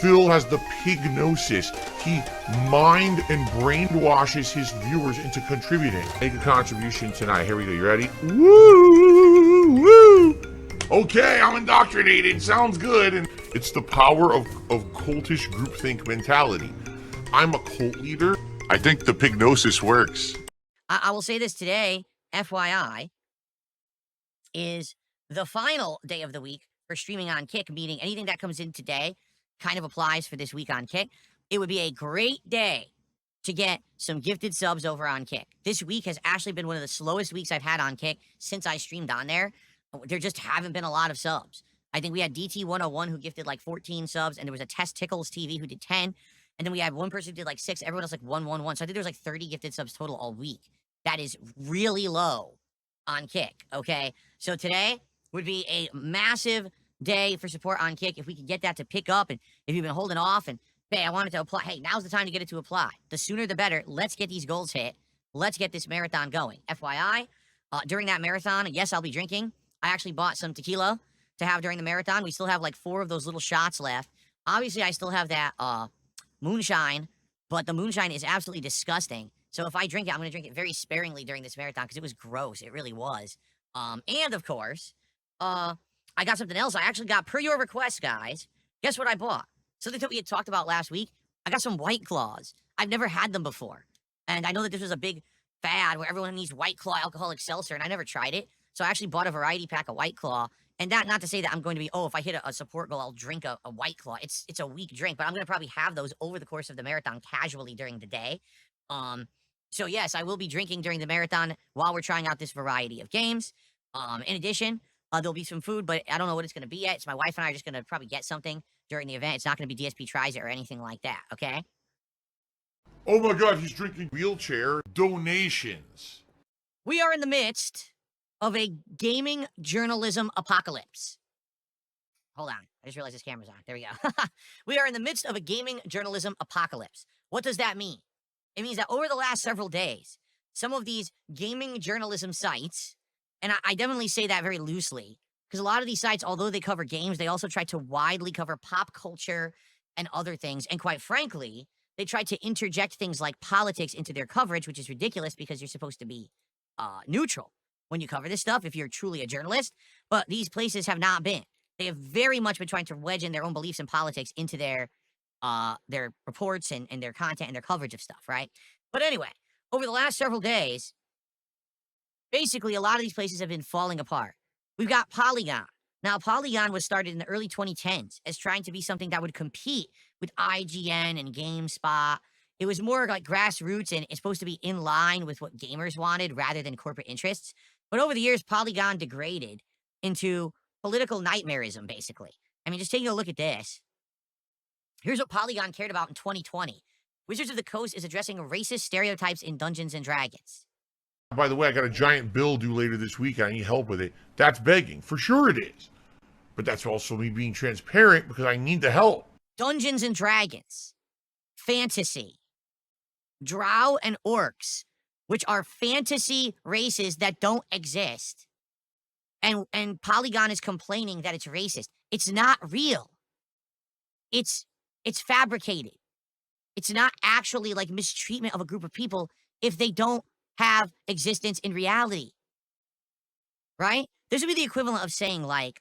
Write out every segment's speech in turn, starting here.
Phil has the pignosis. He mind and brainwashes his viewers into contributing. Make a contribution tonight. Here we go. You ready? Woo! Woo! Okay, I'm indoctrinated. Sounds good. And it's the power of cultish groupthink mentality. I'm a cult leader. I think the pignosis works. I will say this today, FYI, is the final day of the week for streaming on Kick, meaning anything that comes in today kind of applies for this week on Kick. It would be a great day to get some gifted subs over on Kick. This week has actually been one of the slowest weeks I've had on Kick since I streamed on there. There just haven't been a lot of subs. I think we had DT101 who gifted like 14 subs, and there was a Test Tickles TV who did 10, and then we had one person who did like 6, everyone else like 111. So I think there was like 30 gifted subs total all week. That is really low on Kick, okay? So today would be a massive day for support on Kick. If we could get that to pick up, and if you've been holding off and, hey, I wanted to apply. Hey, now's the time to get it to apply. The sooner the better. Let's get these goals hit. Let's get this marathon going. FYI, during that marathon, yes, I'll be drinking. I actually bought some tequila to have during the marathon. We still have like 4 of those little shots left. Obviously, I still have that moonshine, but the moonshine is absolutely disgusting. So if I drink it, I'm going to drink it very sparingly during this marathon because it was gross. It really was. And of course, I got something else. I actually got, per your request, guys, guess what I bought? Something that we had talked about last week. I got some White Claws. I've never had them before. And I know that this was a big fad where everyone needs White Claw alcoholic seltzer, and I never tried it. So I actually bought a variety pack of White Claw. And that, not to say that I'm going to be, oh, if I hit a support goal, I'll drink a White Claw. It's a weak drink, but I'm going to probably have those over the course of the marathon casually during the day. So yes, I will be drinking during the marathon while we're trying out this variety of games. In addition, there'll be some food, but I don't know what it's going to be yet. So my wife and I are just going to probably get something during the event. It's not going to be DSP tries it or anything like that, okay? Oh my God, he's drinking wheelchair donations. We are in the midst of a gaming journalism apocalypse. Hold on. I just realized this camera's on. There we go. We are in the midst of a gaming journalism apocalypse. What does that mean? It means that over the last several days, some of these gaming journalism sites, and I definitely say that very loosely, because a lot of these sites, although they cover games, they also try to widely cover pop culture and other things. And quite frankly, they try to interject things like politics into their coverage, which is ridiculous because you're supposed to be neutral when you cover this stuff if you're truly a journalist. But these places have not been. They have very much been trying to wedge in their own beliefs and politics into their reports and their content and their coverage of stuff, right? But anyway, over the last several days, basically a lot of these places have been falling apart. We've got Polygon. Now, Polygon was started in the early 2010s as trying to be something that would compete with IGN and GameSpot. It was more like grassroots, and it's supposed to be in line with what gamers wanted rather than corporate interests. But over the years, Polygon degraded into political nightmarism, basically. I mean, just taking a look at this. Here's what Polygon cared about in 2020. Wizards of the Coast is addressing racist stereotypes in Dungeons & Dragons. By the way, I got a giant bill due later this week. I need help with it. That's begging. For sure it is. But that's also me being transparent because I need the help. Dungeons & Dragons. Fantasy. Drow and orcs, which are fantasy races that don't exist. And Polygon is complaining that it's racist. It's not real. It's fabricated. It's not actually like mistreatment of a group of people if they don't have existence in reality. Right? This would be the equivalent of saying like,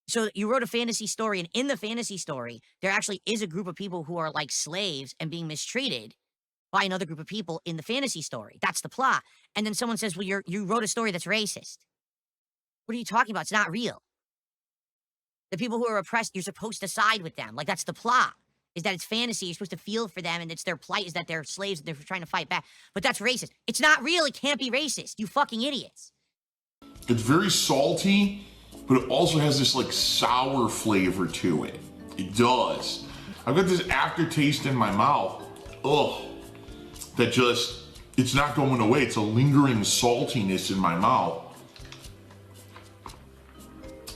so you wrote a fantasy story, and in the fantasy story, there actually is a group of people who are like slaves and being mistreated by another group of people in the fantasy story. That's the plot. And then someone says, well, you wrote a story that's racist. What are you talking about? It's not real. The people who are oppressed, you're supposed to side with them. Like, that's the plot, is that it's fantasy. You're supposed to feel for them, and it's their plight is that they're slaves and they're trying to fight back. But that's racist. It's not real. It can't be racist. You fucking idiots. It's very salty, but it also has this like sour flavor to it. It does. I've got this aftertaste in my mouth. Ugh. That just, it's not going away. It's a lingering saltiness in my mouth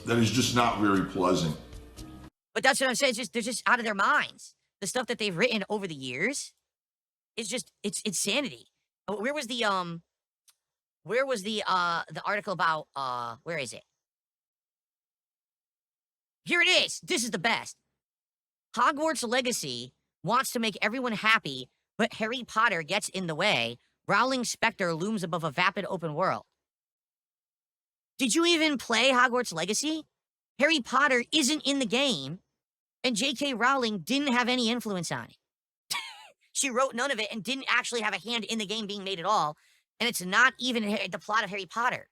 that is just not very pleasant. But that's what I'm saying. They're just out of their minds. The stuff that they've written over the years is just, it's insanity. Where was the article about, where is it? Here it is. This is the best. Hogwarts Legacy wants to make everyone happy, but Harry Potter gets in the way. Rowling Spectre looms above a vapid open world. Did you even play Hogwarts Legacy? Harry Potter isn't in the game, and J.K. Rowling didn't have any influence on it. She wrote none of it and didn't actually have a hand in the game being made at all, and it's not even the plot of Harry Potter.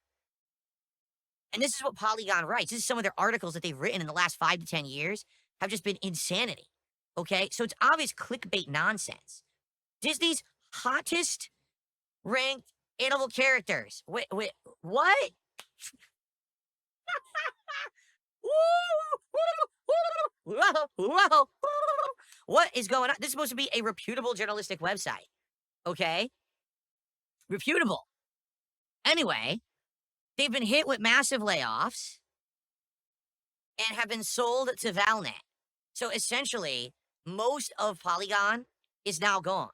And this is what Polygon writes. This is some of their articles that they've written in the last 5 to 10 years have just been insanity. Okay? So it's obvious clickbait nonsense. Disney's hottest ranked animal characters. Wait, what? What is going on? This is supposed to be a reputable journalistic website. Okay? Reputable. Anyway, they've been hit with massive layoffs and have been sold to Valnet. So essentially, most of Polygon is now gone.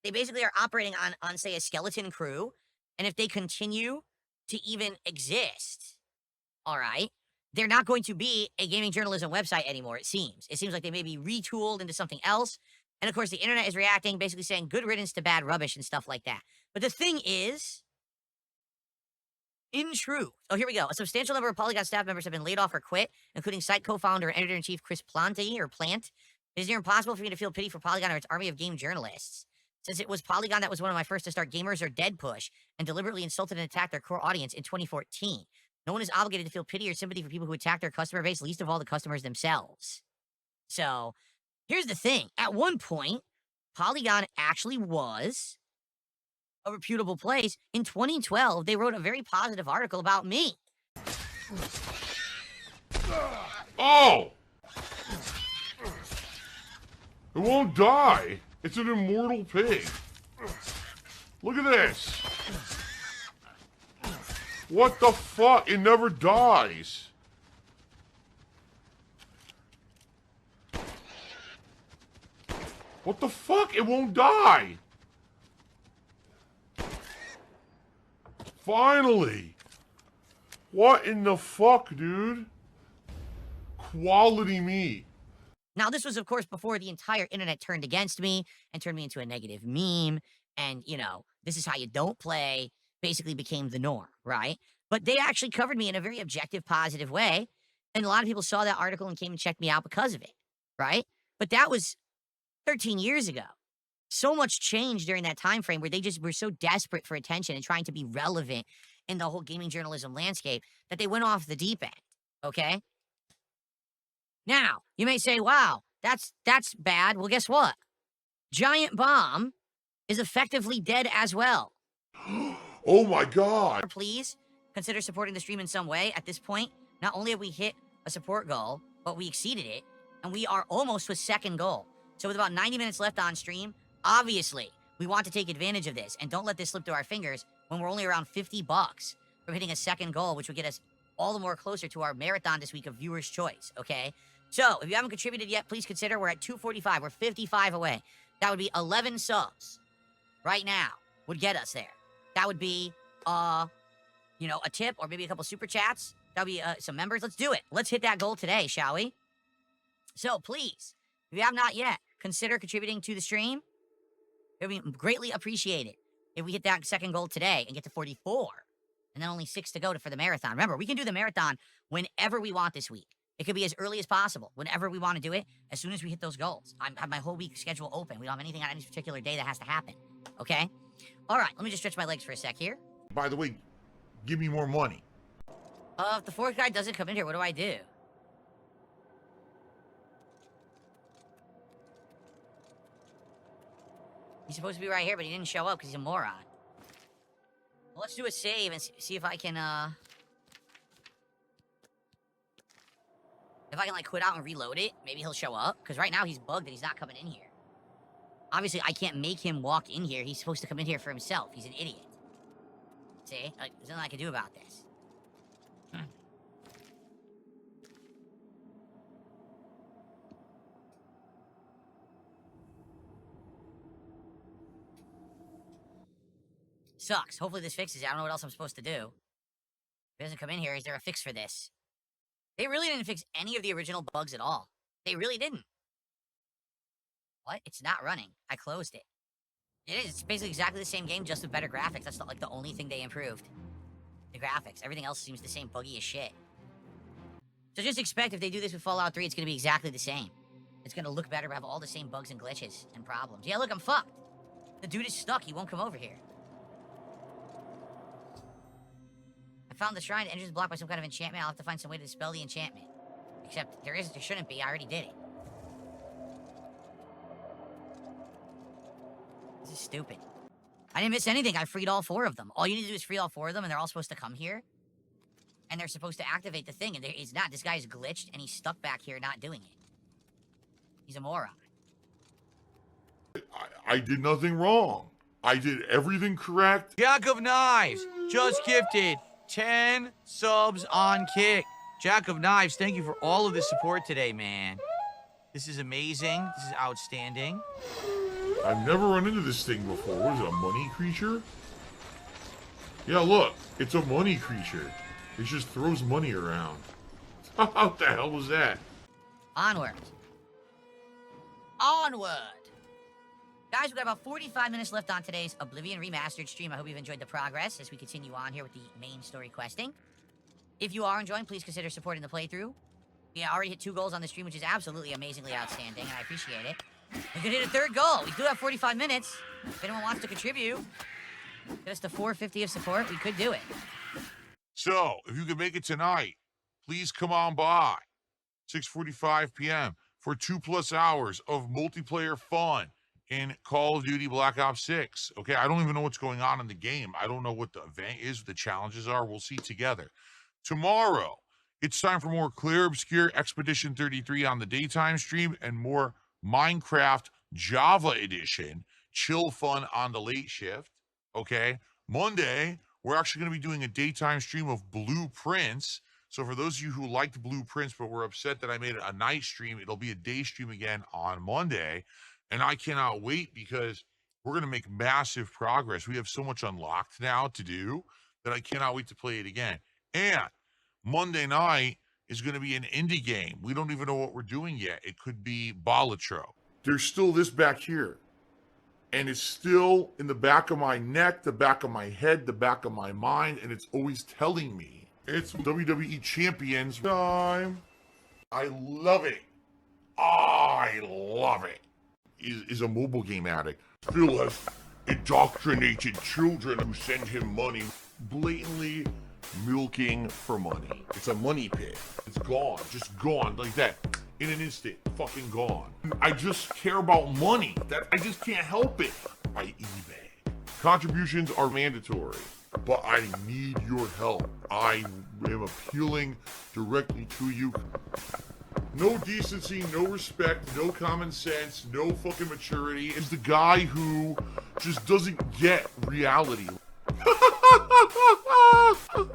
They basically are operating on say, a skeleton crew. And if they continue to even exist, all right, they're not going to be a gaming journalism website anymore, it seems. It seems like they may be retooled into something else. And of course, the internet is reacting, basically saying good riddance to bad rubbish and stuff like that. But the thing is, in truth, oh, here we go. A substantial number of Polygon staff members have been laid off or quit, including site co-founder and editor-in-chief Chris Plant. It is near impossible for me to feel pity for Polygon or its army of game journalists. Since it was Polygon that was one of my first to start Gamers Are Dead push and deliberately insulted and attacked their core audience in 2014. No one is obligated to feel pity or sympathy for people who attack their customer base, least of all the customers themselves. So, here's the thing. At one point, Polygon actually was a reputable place. In 2012, they wrote a very positive article about me. Oh! It won't die. It's an immortal pig. Look at this. What the fuck? It never dies. What the fuck? It won't die. Finally. What in the fuck, dude? Quality meat. Now, this was, of course, before the entire internet turned against me and turned me into a negative meme. And, you know, this is how you don't play basically became the norm, right? But they actually covered me in a very objective, positive way. And a lot of people saw that article and came and checked me out because of it, right? But that was 13 years ago. So much changed during that time frame where they just were so desperate for attention and trying to be relevant in the whole gaming journalism landscape that they went off the deep end, okay? Now, you may say, wow, that's bad. Well, guess what? Giant Bomb is effectively dead as well. Oh my god. Please consider supporting the stream in some way. At this point, not only have we hit a support goal, but we exceeded it, and we are almost to a second goal. So with about 90 minutes left on stream, obviously, we want to take advantage of this and don't let this slip through our fingers when we're only around $50 from hitting a second goal, which would get us all the more closer to our marathon this week of viewer's choice, okay? So, if you haven't contributed yet, please consider. We're at 245. We're 55 away. That would be 11 subs right now would get us there. That would be, you know, a tip or maybe a couple super chats. That would be some members. Let's do it. Let's hit that goal today, shall we? So, please, if you have not yet, consider contributing to the stream. It would be greatly appreciated if we hit that second goal today and get to 44. And then only 6 to go for the marathon. Remember, we can do the marathon whenever we want this week. It could be as early as possible, whenever we want to do it, as soon as we hit those goals. I have my whole week schedule open. We don't have anything on any particular day that has to happen, okay? All right, let me just stretch my legs for a sec here. By the way, give me more money. If the fourth guy doesn't come in here, what do I do? He's supposed to be right here, but he didn't show up because he's a moron. Well, let's do a save and see if I can, if I can, like, quit out and reload it, maybe he'll show up. Because right now he's bugged and he's not coming in here. Obviously, I can't make him walk in here. He's supposed to come in here for himself. He's an idiot. See? Like, there's nothing I can do about this. Sucks. Hopefully this fixes it. I don't know what else I'm supposed to do. If he doesn't come in here, is there a fix for this? They really didn't fix any of the original bugs at all. They really didn't. What? It's not running. I closed it. It is. It's basically exactly the same game, just with better graphics. That's not like the only thing they improved. The graphics. Everything else seems the same, buggy as shit. So just expect if they do this with Fallout 3, it's going to be exactly the same. It's going to look better, but have all the same bugs and glitches and problems. Yeah, look, I'm fucked. The dude is stuck. He won't come over here. I found the shrine. The entrance is blocked by some kind of enchantment. I'll have to find some way to dispel the enchantment. Except there shouldn't be. I already did it. This is stupid. I didn't miss anything. I freed all 4 of them. All you need to do is free all 4 of them, and they're all supposed to come here. And they're supposed to activate the thing, and it's not. This guy is glitched, and he's stuck back here not doing it. He's a moron. I did nothing wrong. I did everything correct. Jack of Knives just gifted 10 subs on Kick. Jack of Knives, thank you for all of the support today, man. This is amazing. This is outstanding. I've never run into this thing before. What is it, a money creature? Yeah, look. It's a money creature. It just throws money around. What the hell was that? Onward. Onward! Guys, we've got about 45 minutes left on today's Oblivion Remastered stream. I hope you've enjoyed the progress as we continue on here with the main story questing. If you are enjoying, please consider supporting the playthrough. We already hit 2 goals on the stream, which is absolutely amazingly outstanding, and I appreciate it. We could hit a 3rd goal. We do have 45 minutes. If anyone wants to contribute, get us to 450 of support, we could do it. So, if you can make it tonight, please come on by. 6:45 p.m. for 2+ hours of multiplayer fun in Call of Duty Black Ops 6. Okay, I don't even know what's going on in the game. I don't know what the event is, what the challenges are. We'll see together. Tomorrow, it's time for more Clear Obscure Expedition 33 on the daytime stream and more Minecraft Java Edition chill fun on the late shift. Okay, Monday, we're actually going to be doing a daytime stream of Blueprints. So for those of you who liked Blueprints but were upset that I made it a night stream, it'll be a day stream again on Monday. And I cannot wait because we're going to make massive progress. We have so much unlocked now to do that I cannot wait to play it again. And Monday night is going to be an indie game. We don't even know what we're doing yet. It could be Balatro. There's still this back here. And it's still in the back of my neck, the back of my head, the back of my mind, and it's always telling me it's WWE Champions time. I love it. I love it. Is a mobile game addict. Phil has indoctrinated children who send him money, blatantly milking for money. It's a money pit. It's gone, just gone like that. In an instant, fucking gone. I just care about money. That I just can't help it. By eBay. Contributions are mandatory, but I need your help. I am appealing directly to you. No decency, no respect, no common sense, no fucking maturity. Is the guy who just doesn't get reality.